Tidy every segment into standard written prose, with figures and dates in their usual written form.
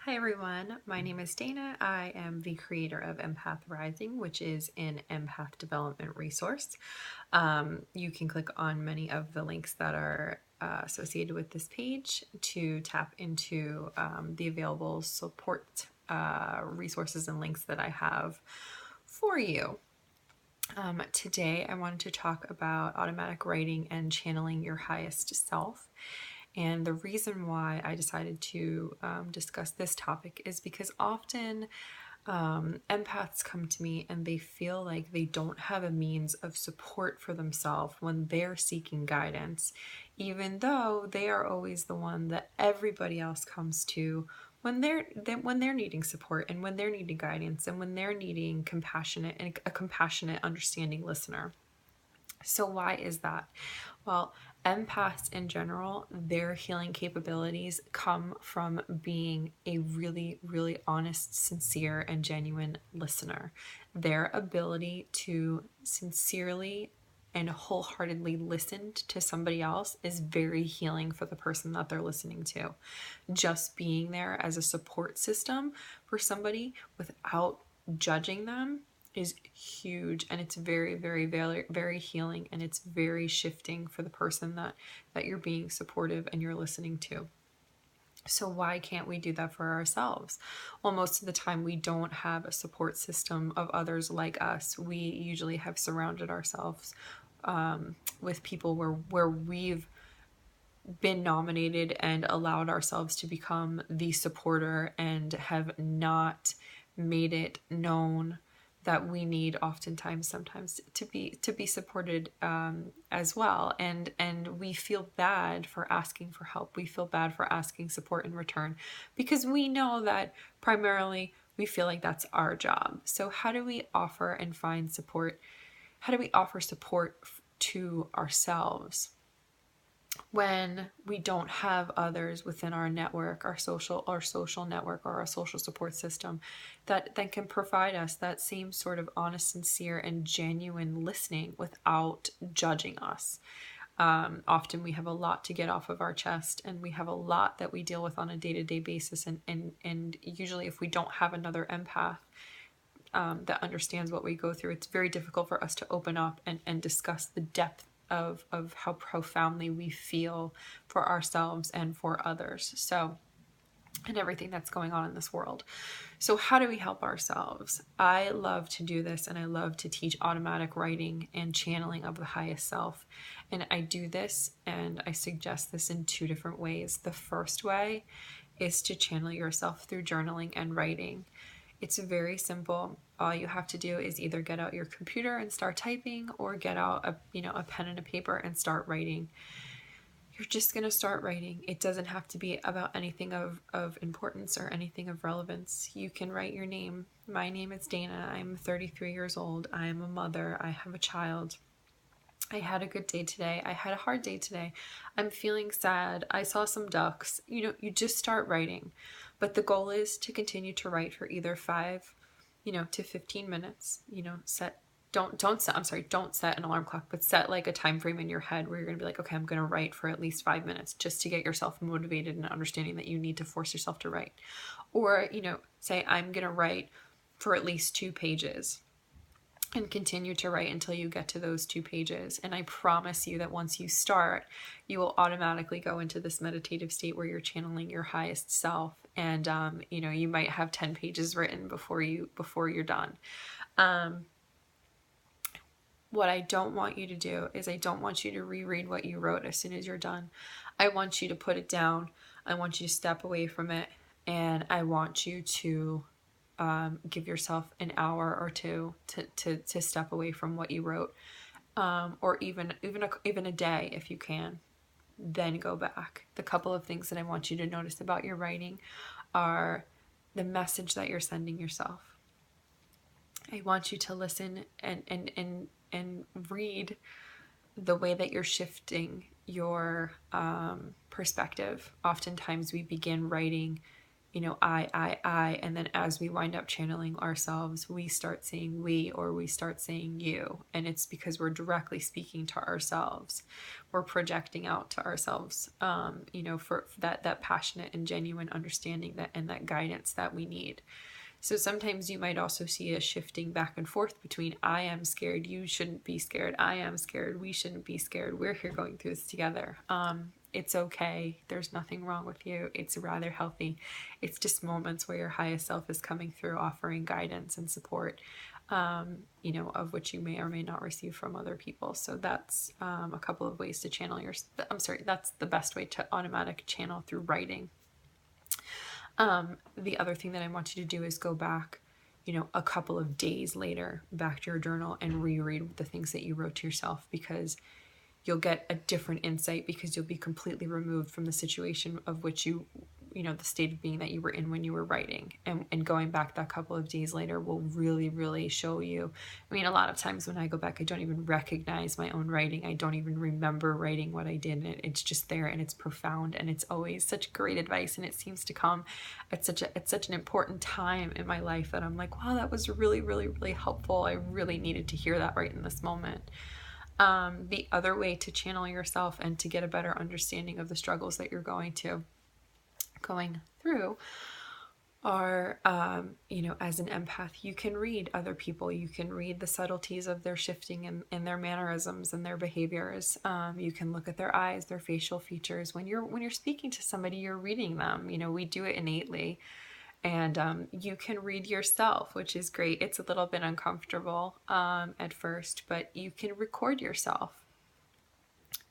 Hi everyone, my name is Dana. I am the creator of Empath Rising, which is an empath development resource. You can click on many of the links that are associated with this page to tap into the available support resources and links that I have for you. Today, I wanted to talk about automatic writing and channeling your highest self. And the reason why I decided to discuss this topic is because often empaths come to me and they feel like they don't have a means of support for themselves when they're seeking guidance, even though they are always the one that everybody else comes to when they're needing support and when they're needing guidance and when they're needing a compassionate, understanding listener. So why is that? Well, empaths in general, their healing capabilities come from being a really, really honest, sincere, and genuine listener. Their ability to sincerely and wholeheartedly listen to somebody else is very healing for the person that they're listening to. Just being there as a support system for somebody without judging them is huge, and it's very, very, very, very healing, and it's very shifting for the person that you're being supportive and you're listening to. So why can't we do that for ourselves? Well, most of the time we don't have a support system of others like us. We usually have surrounded ourselves with people where we've been nominated and allowed ourselves to become the supporter and have not made it known that we need oftentimes sometimes to be supported as well, and we feel bad for asking for help. We feel bad for asking support in return because we know that primarily we feel like that's our job. So how do we offer and find support? How do we offer support to ourselves when we don't have others within our network, our social network, or our social support system that can provide us that same sort of honest, sincere, and genuine listening without judging us? Often we have a lot to get off of our chest, and we have a lot that we deal with on a day-to-day basis, and usually if we don't have another empath that understands what we go through, it's very difficult for us to open up and discuss the depth of how profoundly we feel for ourselves and for others. So, and everything that's going on in this world. So how do we help ourselves? I love to do this, and I love to teach automatic writing and channeling of the highest self. And I do this and I suggest this in two different ways. The first way is to channel yourself through journaling and writing. It's very simple. All you have to do is either get out your computer and start typing, or get out a pen and a paper and start writing. You're just going to start writing. It doesn't have to be about anything of importance or anything of relevance. You can write your name. My name is Dana. I'm 33 years old. I am a mother. I have a child. I had a good day today. I had a hard day today. I'm feeling sad. I saw some ducks. You just start writing. But the goal is to continue to write for either 5, to 15 minutes. Don't set an alarm clock, but set like a time frame in your head where you're going to be like, okay, I'm going to write for at least 5 minutes, just to get yourself motivated and understanding that you need to force yourself to write. Or, say I'm going to write for at least 2 pages, and continue to write until you get to those 2 pages. And I promise you that once you start, you will automatically go into this meditative state where you're channeling your highest self. And, you might have 10 pages written before you're done. What I don't want you to do is I don't want you to reread what you wrote as soon as you're done. I want you to put it down. I want you to step away from it. And I want you to give yourself an hour or two to step away from what you wrote, or even a day if you can. Then go back. The couple of things that I want you to notice about your writing are the message that you're sending yourself. I want you to listen and read the way that you're shifting your perspective. Oftentimes we begin writing I, and then as we wind up channeling ourselves, we start saying we, or we start saying you. And it's because we're directly speaking to ourselves. We're projecting out to ourselves, for that passionate and genuine understanding that and that guidance that we need. So sometimes you might also see a shifting back and forth between I am scared, you shouldn't be scared, I am scared, we shouldn't be scared, we're here going through this together. It's okay. There's nothing wrong with you. It's rather healthy. It's just moments where your highest self is coming through, offering guidance and support, of which you may or may not receive from other people. So that's a couple of ways to channel that's the best way to automatic channel through writing. The other thing that I want you to do is go back, a couple of days later, back to your journal and reread the things that you wrote to yourself, because you'll get a different insight, because you'll be completely removed from the situation of which the state of being that you were in when you were writing. And going back that couple of days later will really, really show you. I mean, a lot of times when I go back, I don't even recognize my own writing. I don't even remember writing what I did. And it's just there, and it's profound, and it's always such great advice. And it seems to come at such an important time in my life that I'm like, wow, that was really, really, really helpful. I really needed to hear that right in this moment. The other way to channel yourself and to get a better understanding of the struggles that you're going through are, as an empath, you can read other people. You can read the subtleties of their shifting in their mannerisms and their behaviors. You can look at their eyes, their facial features. When you're speaking to somebody, you're reading them. We do it innately. And you can read yourself, which is great. It's a little bit uncomfortable at first, but you can record yourself.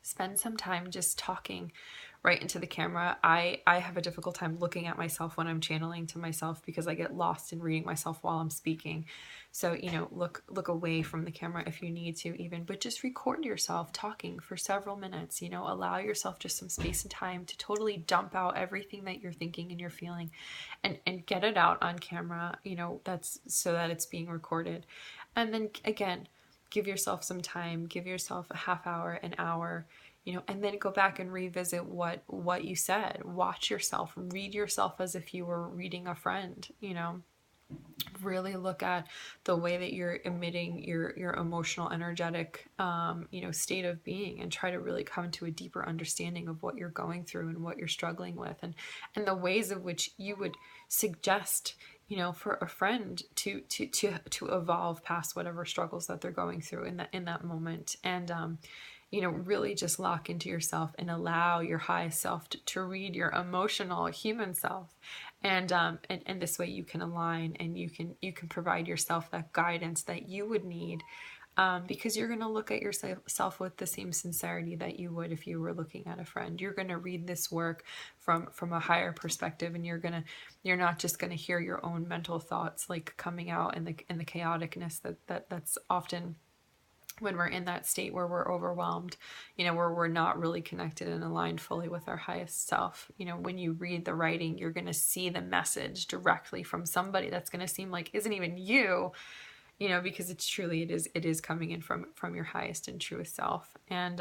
Spend some time just talking right into the camera. I have a difficult time looking at myself when I'm channeling to myself, because I get lost in reading myself while I'm speaking. So, look away from the camera if you need to even, but just record yourself talking for several minutes. Allow yourself just some space and time to totally dump out everything that you're thinking and you're feeling, and get it out on camera. That's so that it's being recorded. And then again, give yourself some time, give yourself a half hour, an hour, and then go back and revisit what you said. Watch yourself, read yourself as if you were reading a friend. Really look at the way that you're emitting your emotional, energetic, state of being, and try to really come to a deeper understanding of what you're going through and what you're struggling with, and the ways of which you would suggest, for a friend to evolve past whatever struggles that they're going through in that moment. And really just lock into yourself and allow your highest self to read your emotional human self. And this way you can align, and you can provide yourself that guidance that you would need, because you're going to look at yourself with the same sincerity that you would if you were looking at a friend. You're going to read this work from a higher perspective, and you're not just going to hear your own mental thoughts like coming out in the chaoticness that's often when we're in that state where we're overwhelmed, where we're not really connected and aligned fully with our highest self. When you read the writing, you're going to see the message directly from somebody that's going to seem like isn't even you, because it is coming in from your highest and truest self. And,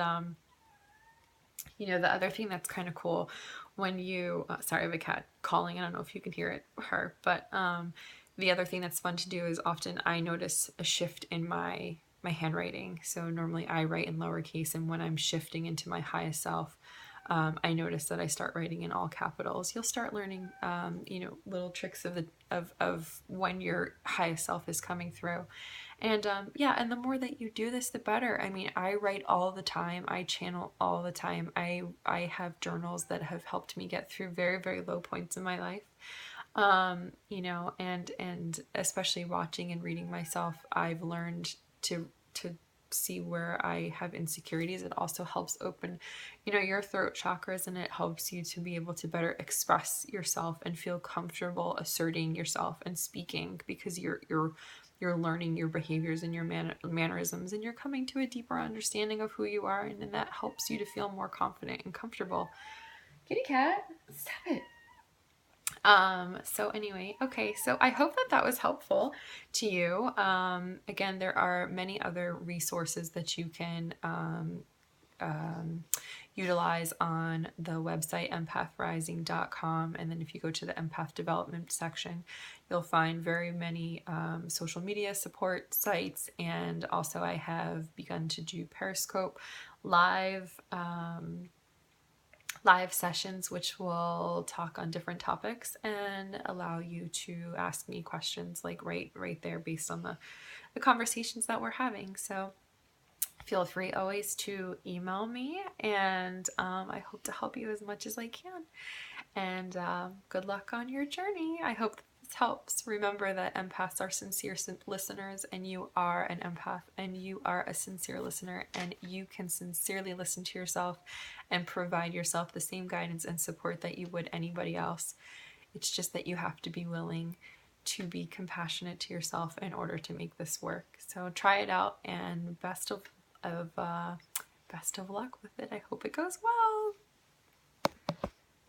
the other thing that's kind of cool when sorry, I have a cat calling. I don't know if you can hear her, but, the other thing that's fun to do is often I notice a shift in my handwriting. So normally I write in lowercase, and when I'm shifting into my highest self, I notice that I start writing in all capitals. You'll start learning, little tricks of when your highest self is coming through. And and the more that you do this, the better. I mean, I write all the time. I channel all the time. I have journals that have helped me get through very, very low points in my life. And especially watching and reading myself, I've learned to see where I have insecurities. It also helps open, your throat chakras, and it helps you to be able to better express yourself and feel comfortable asserting yourself and speaking, because you're learning your behaviors and your mannerisms, and you're coming to a deeper understanding of who you are, and then that helps you to feel more confident and comfortable. Kitty cat, stop it. So anyway, okay, so I hope that was helpful to you. Again, there are many other resources that you can utilize on the website empathrising.com. And then if you go to the empath development section, you'll find very many social media support sites. And also I have begun to do Periscope live live sessions, which will talk on different topics and allow you to ask me questions like right there based on the conversations that we're having. So feel free always to email me, and I hope to help you as much as I can. And good luck on your journey. I hope this helps. Remember that empaths are sincere listeners, and you are an empath, and you are a sincere listener, and you can sincerely listen to yourself and provide yourself the same guidance and support that you would anybody else. It's just that you have to be willing to be compassionate to yourself in order to make this work. So try it out, and best of luck with it. I hope it goes well.